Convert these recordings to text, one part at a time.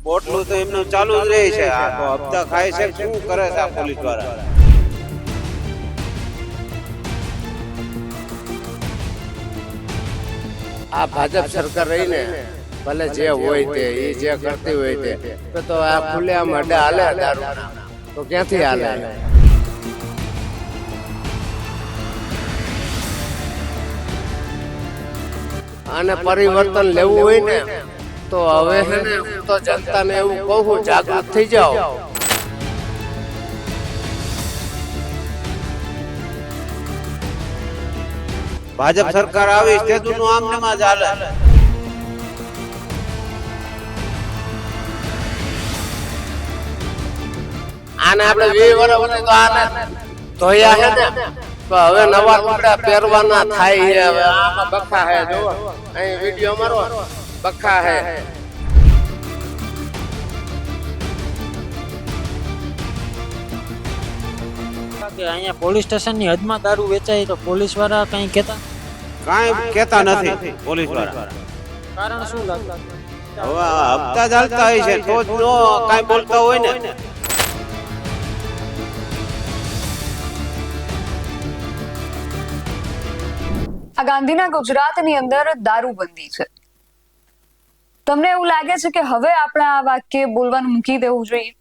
બોટલું તો એમનું ચાલુ જ રહે છે. આ તો હપ્તા ખાય છે, શું કરે છે આ પોલીસ વાળા? આ ભાજપ સરકાર રહીને ભલે જે હોય તે એ જે કરતી હોય તે તો આ ખુલ્લેઆમ અડ્ડા હાલે દારૂ તો ક્યાંથી હાલે? આને પરિવર્તન લેવું હોય ને તો હવે છે ને હું તો જનતાને એવું કહું, જાગૃત થઈ જાઓ. ભાજપ સરકાર આવી તેનું આમને માં જ હાલે. આને આપણે 20 વર્ષ તો આને ધોયા છે ને, તો હવે નવા કપડા પહેરવાના થાય છે. હવે આમાં બખા હે, જો અહીં વિડિયો મારો બખા હે. કે અહીંયા પોલીસ સ્ટેશનની હદમાં દારૂ વેચાય તો પોલીસ વાળા કઈ કહેતા? કાંઈ કહેતા નથી પોલીસ વાળા. કારણ શું લાગતું? હવે હપ્તા ચાલતા હોય છે તો જ નો કાંઈ બોલતા હોય ને. આ ગાંધીના ગુજરાતની અંદર દારૂબંધી છે. તમને એવું લાગે છે કે હવે આપણે આ વાક્ય બોલવાનું મૂકી દેવું જોઈએ?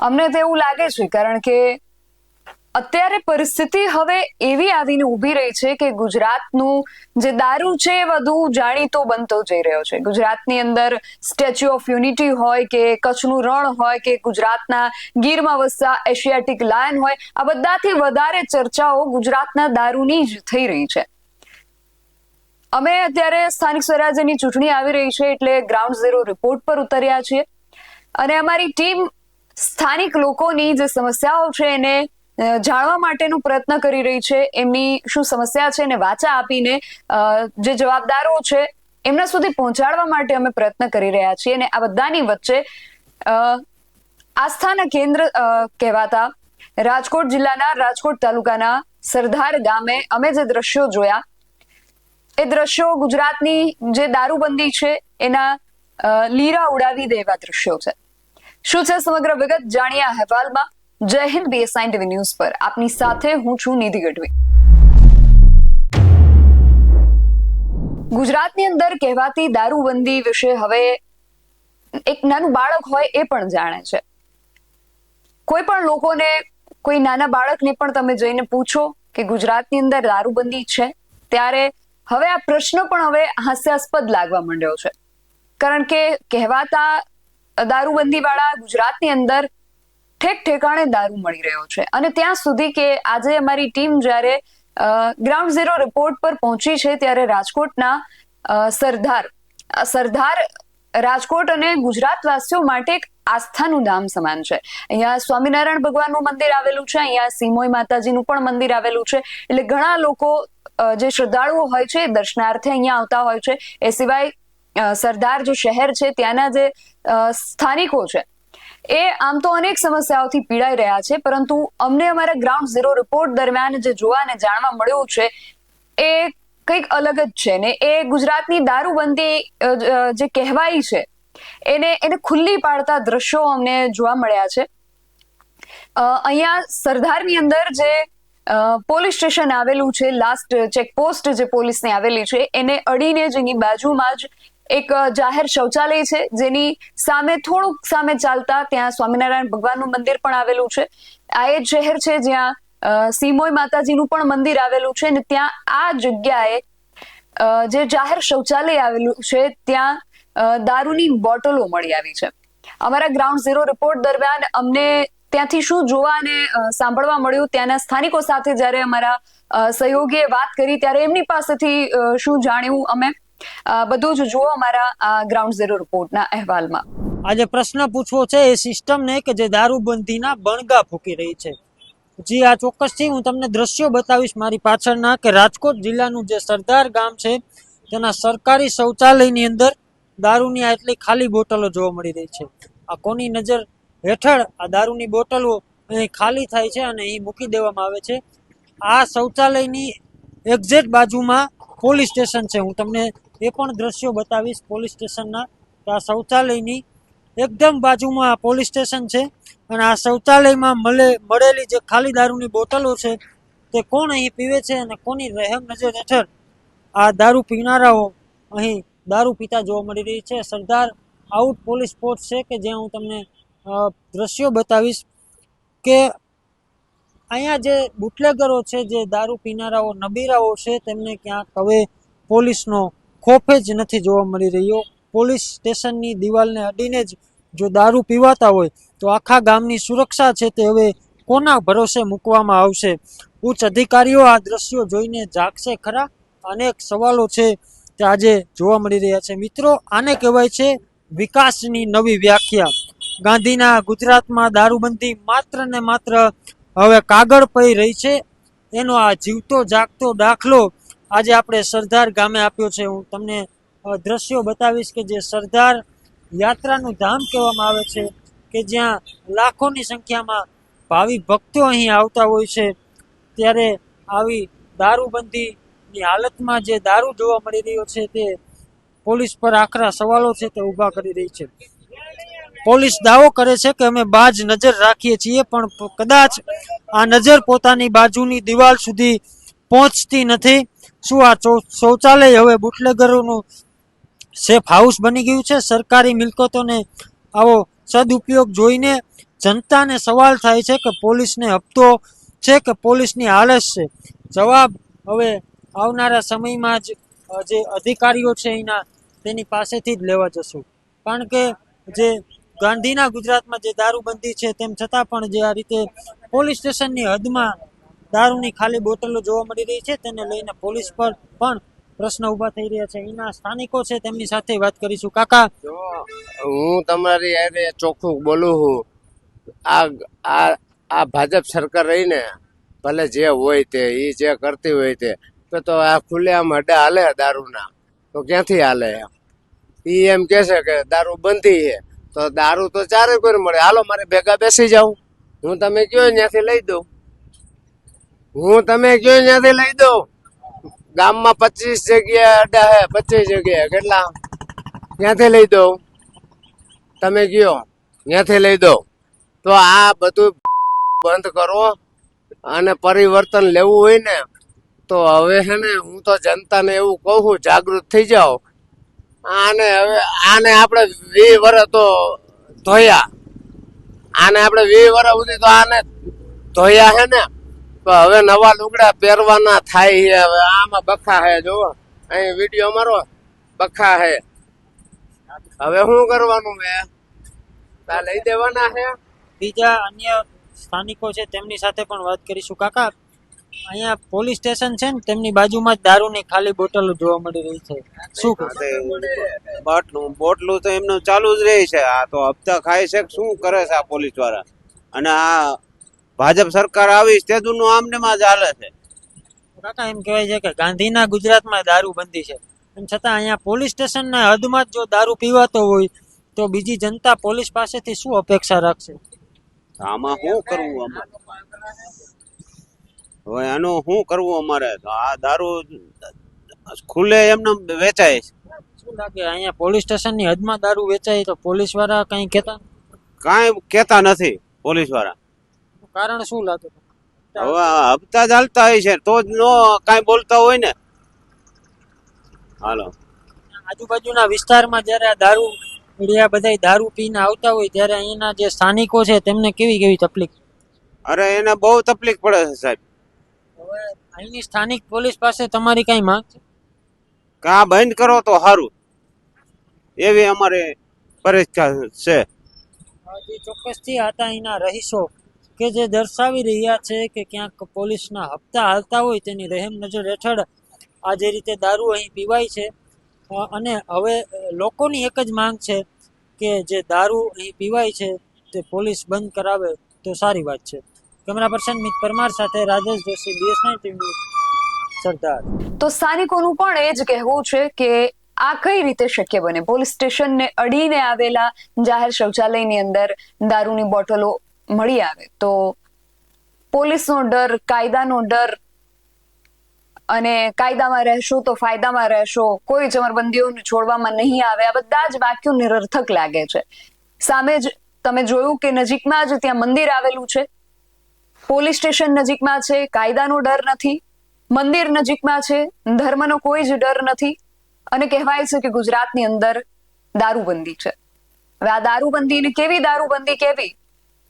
અમને તો એવું લાગે છે, કારણ કે અત્યારે પરિસ્થિતિ હવે એવી આવીને ઊભી રહી છે કે ગુજરાતનું જે દારૂ છે એ વધુ જાણીતો બનતો જઈ રહ્યો છે. ગુજરાતની અંદર સ્ટેચ્યુ ઓફ યુનિટી હોય કે કચ્છનું રણ હોય કે ગુજરાતના ગીરમાં વસતા એશિયાટિક લાયન હોય, આ બધાથી વધારે ચર્ચાઓ ગુજરાતના દારૂની જ થઈ રહી છે. અમે અત્યારે સ્થાનિક સ્વરાજ્યની ચૂંટણી આવી રહી છે એટલે ગ્રાઉન્ડ ઝીરો રિપોર્ટ પર ઉતર્યા છીએ અને અમારી ટીમ સ્થાનિક લોકોની જે સમસ્યાઓ છે એને જાણવા માટેનો પ્રયત્ન કરી રહી છે. એમની શું સમસ્યા છે એને વાચા આપીને જે જવાબદારો છે એમના સુધી પહોંચાડવા માટે અમે પ્રયત્ન કરી રહ્યા છીએ. અને આ બધાની વચ્ચે આસ્થાના કેન્દ્ર કહેવાતા રાજકોટ જિલ્લાના રાજકોટ તાલુકાના સરદાર ગામે અમે જે દ્રશ્યો જોયા, એ દ્રશ્યો ગુજરાતની જે દારૂબંધી છે એના લીરા ઉડાવી દે એવા દ્રશ્યો છે. શું છે સમગ્ર વિગત જાણીએ આ અહેવાલમાં. જય હિન્દ, BSI TV ન્યૂઝ પર આપની સાથે હું છું નિધિ ગઢવી. ગુજરાતની અંદર કહેવાતી દારૂબંધી વિશે હવે એક નાનું બાળક હોય એ પણ જાણે છે. કોઈ પણ લોકોને, કોઈ નાના બાળકને પણ તમે જઈને પૂછો કે ગુજરાતની અંદર દારૂબંધી છે, ત્યારે હવે આ પ્રશ્ન પણ હવે હાસ્યાસ્પદ લાગવા માંડ્યો છે. કારણ કે કહેવાતા દારૂબંધી વાળા ગુજરાતની અંદર ઠેક ઠેકાણે દારૂ મળી રહ્યો છે. અને ત્યાં સુધી કે આજે અમારી ટીમ જ્યારે ગ્રાઉન્ડ ઝીરો રિપોર્ટ પર પહોંચી છે ત્યારે રાજકોટના સરદાર રાજકોટ અને ગુજરાતવાસીઓ માટે એક આસ્થાનું ધામ સમાન છે. અહીંયા સ્વામિનારાયણ ભગવાનનું મંદિર આવેલું છે, અહીંયા સિમોઈ માતાજીનું પણ મંદિર આવેલું છે. એટલે ઘણા લોકો જે શ્રદ્ધાળુઓ હોય છે દર્શનાર્થે અહીંયા આવતા હોય છે. એ સિવાય સરદાર જે શહેર છે ત્યાંના જે સ્થાનિકો છે એ આમ તો અનેક સમસ્યાઓથી પીડાઈ રહ્યા છે, પરંતુ અમને અમારા ગ્રાઉન્ડ ઝીરો રિપોર્ટ દરમિયાન જે જોવા અને જાણવા મળ્યું છે એ કંઈક અલગ જ છે. ને એ ગુજરાતની દારૂબંધી જે કહેવાય છે એને ખુલ્લી પાડતા દ્રશ્યો અમને જોવા મળ્યા છે. અહીંયા સરદારની અંદર જે પોલીસ સ્ટેશન આવેલું છે, લાસ્ટ ચેકપોસ્ટ જે પોલીસની આવેલી છે એને અડીને જ એની બાજુમાં જ એક જાહેર શૌચાલય છે, જેની સામે થોડુંક સામે ચાલતા ત્યાં સ્વામિનારાયણ ભગવાનનું મંદિર પણ આવેલું છે. આ એ શહેર છે જ્યાં સિમોઈ માતાજીનું પણ મંદિર આવેલું છે. અને ત્યાં આ જગ્યાએ જે જાહેર શૌચાલય આવેલું છે ત્યાં દારૂની બોટલો મળી આવી છે. અમારા ગ્રાઉન્ડ ઝીરો રિપોર્ટ દરમિયાન અમને ત્યાંથી શું જોવા અને સાંભળવા મળ્યું, ત્યાંના સ્થાનિકો સાથે જ્યારે અમારા સહયોગીએ વાત કરી ત્યારે એમની પાસેથી શું જાણ્યું અમે, બધું જ જુઓ અમારા આ ગ્રાઉન્ડ ઝીરો રિપોર્ટના અહેવાલમાં. આજે પ્રશ્ન પૂછવો છે એ સિસ્ટમને કે જે દારૂબંધીના બણગા ફૂંકી રહી છે. જી આ ચોક્કસથી હું તમને દ્રશ્યો બતાવીશ મારી પાછળના, કે રાજકોટ જિલ્લાનું જે સરદાર ગામ છે તેના સરકારી શૌચાલયની અંદર દારૂની આટલી ખાલી બોટલો જોવા મળી રહી છે. આ કોની નજર હેઠળ આ દારૂની બોટલો અહીં ખાલી થાય છે અને અહીં મૂકી દેવામાં આવે છે? આ શૌચાલયની એક્ઝેક્ટ બાજુમાં પોલીસ સ્ટેશન છે. હું તમને એ પણ દ્રશ્યો બતાવીશ પોલીસ સ્ટેશનના, તો આ શૌચાલયની એકદમ બાજુમાં પોલીસ સ્ટેશન છે અને આ શૌચાલયમાં મળેલી જે ખાલી દારૂની બોટલો છે તે કોણ અહીં પીવે છે અને કોની રહેમ નજર હેઠળ આ દારૂ પીનારાઓ અહીં દારૂ પીતા જોવા મળી રહી છે. સરદાર આઉટ પોલીસ પોસ્ટ છે કે જ્યાં હું તમને દ્રશ્યો બતાવીશ કે અહીંયા જે બુટલેગરો છે, જે દારૂ પીનારાઓ નબીરાઓ છે, તેમને ક્યાંક હવે પોલીસનો ખોફ જ નથી જોવા મળી રહ્યો. પોલીસ સ્ટેશનની દિવાલને અડીને જ જો દારૂ પીવાતા હોય તો આખા ગામની સુરક્ષા છે તે હવે કોના ભરોસે મૂકવામાં આવશે? ઉચ્ચ અધિકારીઓ આ દ્રશ્યો જોઈને જાગશે ખરા? અનેક સવાલો છે તે આજે જોવા મળી રહ્યા છે. મિત્રો, આને કહેવાય છે વિકાસની નવી વ્યાખ્યા. ગાંધીના ગુજરાતમાં દારૂબંધી માત્ર ને માત્ર હવે કાગળ પડી રહી છે. એનો આ જીવતો જાગતો દાખલો આજે આપણે સરદાર ગામે આપ્યો છે. હું તમને દ્રશ્યો બતાવીશ કે જે સરદાર યાત્રાનું ધામ કહેવામાં આવે છે, કે જ્યાં લાખોની સંખ્યામાં ભાવિ ભક્તો અહીં આવતા હોય છે. ત્યારે આવી દારૂબંધીની હાલતમાં જે દારૂ જોવા મળી રહ્યો છે તે પોલીસ પર આકરા સવાલો છે તે ઊભા કરી રહી છે. પોલીસ દાવો કરે છે કે અમે બાજ નજર રાખીએ છીએ, પણ કદાચ આ નજર પોતાની બાજુની દિવાલ સુધી પહોંચતી નથી. શું આ શૌચાલય હવે બુટલેગરોનું સેફ હાઉસ બની ગયું છે? સરકારી મિલકતોને આવો સદુપયોગ જોઈને જનતાને સવાલ થાય છે કે પોલીસને હપ્તો છે કે પોલીસની હાલત છે? જવાબ હવે આવનારા સમયમાં જ જે અધિકારીઓ છે એના તેની પાસેથી જ લેવા જશું. કારણ કે જે ગાંધીના ગુજરાતમાં જે દારૂબંધી છે તેમ છતાં પણ જે આ રીતે પોલીસ સ્ટેશનની હદમાં દારૂની ખાલી બોટલો જોવા મળી રહી છે, તેને લઈને પોલીસ પર પણ પ્રશ્ન ઊભા થઈ રહ્યા છે. એના સ્થાનિકો છે તેમની સાથે વાત કરીશું. કાકા, હું તમારી યારે ચોખ્ખું બોલું છું. આ ભાજપ સરકાર રહીને ભલે જે હોય તે એ જે કરતી હોય તે તો આ ખુલ્લેઆમ અડ્ડા હાલે દારૂના તો ક્યાંથી હાલે? ઈ એમ કે છે કે દારૂ બંધી છે તો દારૂ તો ચારે કોઈ મળે. હાલો મારે ભેગા બેસી જાઉં, હું તમે કયો ત્યાંથી લઈ દઉં. ગામમાં 25 જગ્યા અડ્ડા હે, 25 જગ્યા કેટલા ત્યાંથી લઈ દઉં. તમે કયો ત્યાંથી લઈ દો. તો આ બધું બંધ કરો અને પરિવર્તન લેવું હોય ને તો હવે છે ને હું તો જનતાને એવું કહું છું, જાગૃત થઈ જાઓ. આને આપણે 20 વર્ષ તો ધોયા, આને આપણે 20 વર્ષ સુધી તો આને ધોયા છે ને, તો હવે નવા લુગડા પહેરવાના થાય છે. હવે આમાં બખા હે, જોવો અહીં વિડીયો મારો બખા હે. હવે શું કરવાનું હે? તા લઈ દેવાના હે. બીજા અન્ય સ્થાનિકો છે તેમની સાથે પણ વાત કરીશું. કાકા, અહીંયા પોલીસ સ્ટેશન છે ને તેમની બાજુમાં જ દારૂની ખાલી બોટલો જોવા મળી રહી છે, શું બોટલું તો એમનું ચાલુ જ રહે છે. આ તો હપ્તા ખાય છે, શું કરે છે આ પોલીસ વાળા? અને આ ભાજપ સરકાર આવી તે દુનું આમને માં જ હાલે છે. કાકા, એમ કહેવાય છે કે ગાંધીના ગુજરાતમાં દારૂ બંધી છે, એમ છતાં અહીંયા પોલીસ સ્ટેશનના હદમાં જ જો દારૂ પીવાતો હોય તો બીજી જનતા પોલીસ પાસેથી શું અપેક્ષા રાખશે? આમાં શું કરવું અમારે? હવે આનું શું કરવું અમારે? આ દારૂ ખુલ્લે એમને વેચાય છે. શું લાગે, અહીંયા પોલીસ સ્ટેશનની હદમાં દારૂ વેચાય તો પોલીસ વાળા કઈ કહેતા? કાંઈ કહેતા નથી પોલીસ વાળા. કારણ શું લાગે? હવે હપ્તા ચાલતા હોય છે તો જ નો કાંઈ બોલતા હોય ને. હાલો, આજુબાજુના વિસ્તારમાં જયારે આ દારૂ બધા દારૂ પીને આવતા હોય ત્યારે અહીંના જે સ્થાનિકો છે તેમને કેવી કેવી તકલીફ? અરે એને બહુ તકલીફ પડે છે સાહેબ. હવે અહીંની સ્થાનિક પોલીસ પાસે તમારી કઈ માંગ છે? કા બંધ કરો તો સારું, એવી અમારે પરીક્ષા છે. જે ચોક્કસથી હતા અહીંના રહીશો કે જે દર્શાવી રહ્યા છે કે ક્યાંક પોલીસના હપ્તા હાલતા હોય તેની રહેમ નજર હેઠળ આ જે રીતે દારૂ અહીં પીવાય છે. અને હવે લોકોની એક જ માંગ છે કે જે દારૂ અહીં પીવાય છે તે પોલીસ બંધ કરાવે તો સારી વાત છે. કેમેરા પર્સન મિત પરમાર સાથે રાજેશ જોશી, BS9 TV, સરદાર. તો સ્થાનિકોનું પણ એ જ કહેવું છે કે આ કઈ રીતે શક્ય બને? પોલીસ સ્ટેશનને અડીને આવેલા જાહેર શૌચાલયની અંદર દારૂની બોટલો મળી આવે તો પોલીસનો ડર, કાયદાનો ડર અને કાયદામાં રહેશો તો ફાયદામાં રહેશો, કોઈ જમરબંધીઓને છોડવામાં નહીં આવે, આ બધા જ વાક્યો નિરર્થક લાગે છે. સામે જ તમે જોયું કે નજીકમાં જ ત્યાં મંદિર આવેલું છે, પોલીસ સ્ટેશન નજીકમાં છે, કાયદાનો ડર નથી, મંદિર નજીકમાં છે, ધર્મનો કોઈ જ ડર નથી, અને કહેવાય છે કે ગુજરાતની અંદર દારૂબંધી છે. હવે આ દારૂબંધી કેવી દારૂબંધી કેવી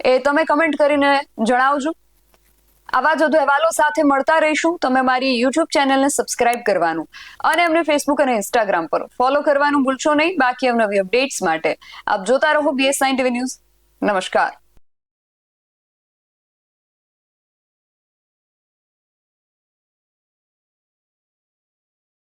એ તમે કમેન્ટ કરીને જણાવજો. આવા જ વધુ અહેવાલો સાથે મળતા રહીશું. તમે મારી યુટ્યુબ ચેનલને સબસ્ક્રાઇબ કરવાનું અને અમને ફેસબુક અને ઇન્સ્ટાગ્રામ પર ફોલો કરવાનું ભૂલશો નહીં. બાકી અવનવી અપડેટ્સ માટે આપ જોતા રહો BS9 TV ન્યૂઝ. નમસ્કાર.